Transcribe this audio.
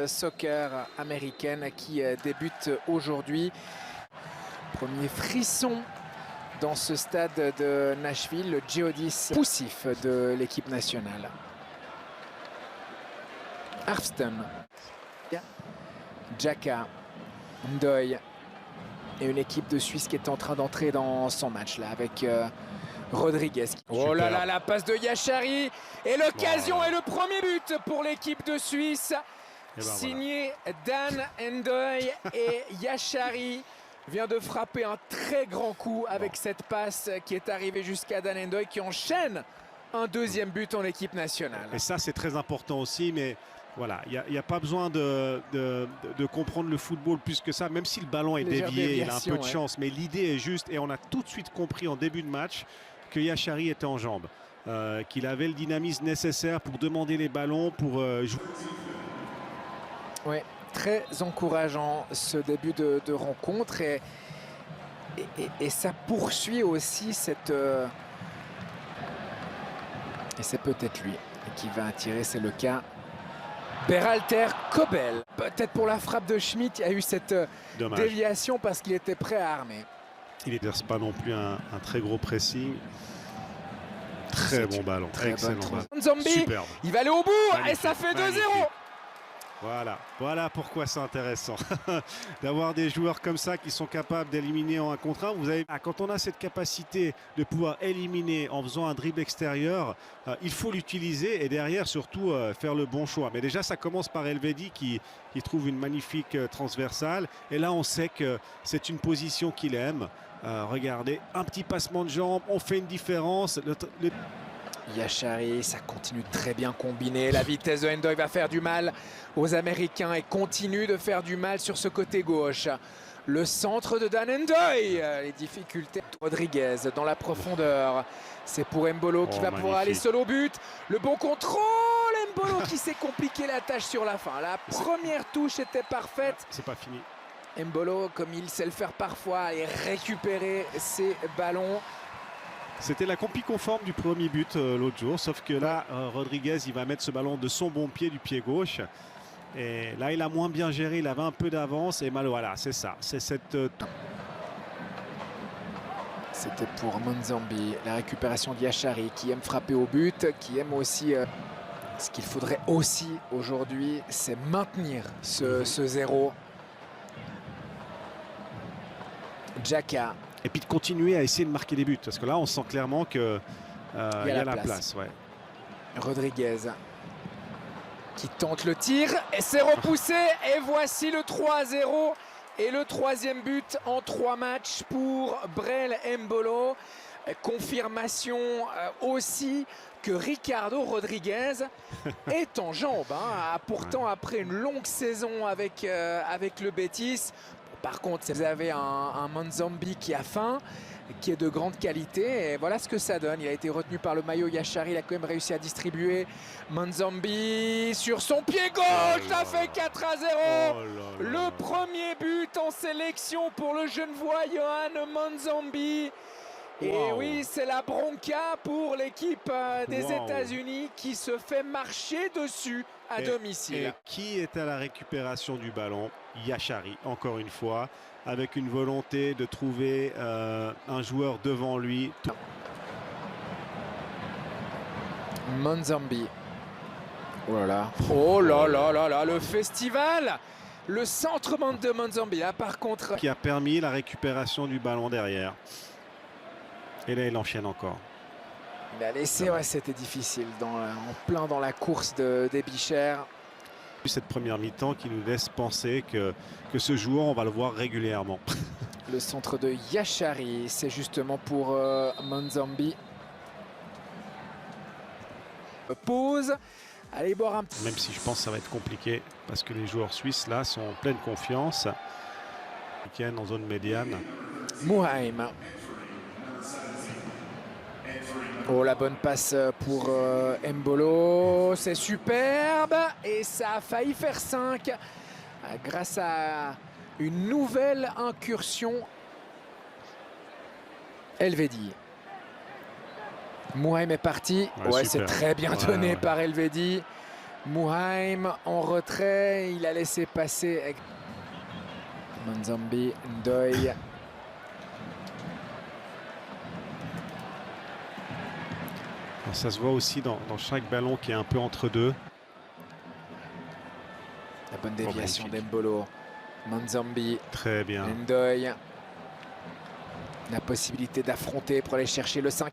Soccer américaine qui débute aujourd'hui. Premier frisson dans ce stade de Nashville, le Geodis poussif de l'équipe nationale. Arfston, Xhaka, Ndoye et une équipe de Suisse qui est en train d'entrer dans son match là avec Rodriguez. Oh là là, la passe de Yachari et l'occasion est le premier but pour l'équipe de Suisse. Signé Dan Ndoye et Yachari vient de frapper un très grand coup avec cette passe qui est arrivée jusqu'à Dan Ndoye qui enchaîne un deuxième but en équipe nationale. Et ça c'est très important aussi, mais voilà, il n'y a pas besoin de comprendre le football plus que ça, même si le ballon est dévié, il a un peu de chance, mais l'idée est juste et on a tout de suite compris en début de match que Yachari était en jambes, qu'il avait le dynamisme nécessaire pour demander les ballons, pour jouer. Oui, très encourageant ce début de rencontre et ça poursuit aussi cette... Et c'est peut-être lui qui va attirer, c'est le cas. Berhalter Kobel. Peut-être pour la frappe de Schmitt, il y a eu cette déviation parce qu'il était prêt à armer. Il n'exerce pas non plus un très gros pressing. Très bon ballon, très excellent ballon. Zombie, il va aller au bout. Magnifique, et ça fait 2-0. Voilà pourquoi c'est intéressant d'avoir des joueurs comme ça qui sont capables d'éliminer en 1 contre 1. Vous avez, quand on a cette capacité de pouvoir éliminer en faisant un dribble extérieur, il faut l'utiliser et derrière surtout faire le bon choix. Mais déjà ça commence par Elvedi qui trouve une magnifique transversale et là on sait que c'est une position qu'il aime. Regardez, un petit passement de jambes, on fait une différence. Yachari, ça continue très bien combiné. La vitesse de Ndoye va faire du mal aux Américains et continue de faire du mal sur ce côté gauche. Le centre de Dan Ndoye, les difficultés. Rodriguez dans la profondeur. C'est pour Embolo qui va pouvoir aller seul au but. Le bon contrôle, Embolo qui s'est compliqué la tâche sur la fin. La première touche était parfaite. C'est pas fini. Embolo, comme il sait le faire parfois, et récupérer ses ballons. C'était la compie conforme du premier but l'autre jour, sauf que là, Rodriguez, il va mettre ce ballon de son bon pied, du pied gauche. Et là, il a moins bien géré, il avait un peu d'avance. Et mal, voilà, c'est ça. C'est cette... C'était pour Monzambi, la récupération d'Yachari, qui aime frapper au but, qui aime aussi... ce qu'il faudrait aussi aujourd'hui, c'est maintenir ce 0. Xhaka. Et puis de continuer à essayer de marquer des buts. Parce que là, on sent clairement qu'il y a la place. Ouais. Rodriguez qui tente le tir. Et c'est repoussé. Et voici le 3-0. Et le 3e but en 3 matchs pour Breel Embolo. Confirmation aussi que Ricardo Rodriguez est en jambes. Pourtant, après une longue saison avec le Betis. Par contre, vous avez un Monzambi qui a faim, qui est de grande qualité. Et voilà ce que ça donne. Il a été retenu par le maillot Yachari. Il a quand même réussi à distribuer. Monzambi sur son pied gauche. Ça fait 4-0. Le premier but en sélection pour le Genevois Yohan Monzambi. Et oui, c'est la bronca pour l'équipe des États-Unis qui se fait marcher dessus à domicile. Et qui est à la récupération du ballon? Yachari, encore une fois, avec une volonté de trouver un joueur devant lui. Monzambi. Oh là là, le festival. Le centre de Monzambi, là par contre. Qui a permis la récupération du ballon derrière. Et là, il enchaîne encore. Il a laissé, c'était difficile, en plein dans la course des Bichères. Cette première mi-temps qui nous laisse penser que ce joueur, on va le voir régulièrement. Le centre de Yachari, c'est justement pour Monzambi. Pause. Allez boire un petit... Même si je pense que ça va être compliqué, parce que les joueurs suisses, là, sont en pleine confiance. Week-end en zone médiane. Muheim. Oh, la bonne passe pour Embolo, c'est superbe et ça a failli faire 5 grâce à une nouvelle incursion. Elvedi. Muheim est parti, c'est très bien donné par Elvedi. Muheim en retrait, il a laissé passer Manzambi, Ndoye. Ça se voit aussi dans chaque ballon qui est un peu entre deux. La bonne déviation d'Embolo. Manzambi. Très bien. Ndoye. La possibilité d'affronter pour aller chercher le 5.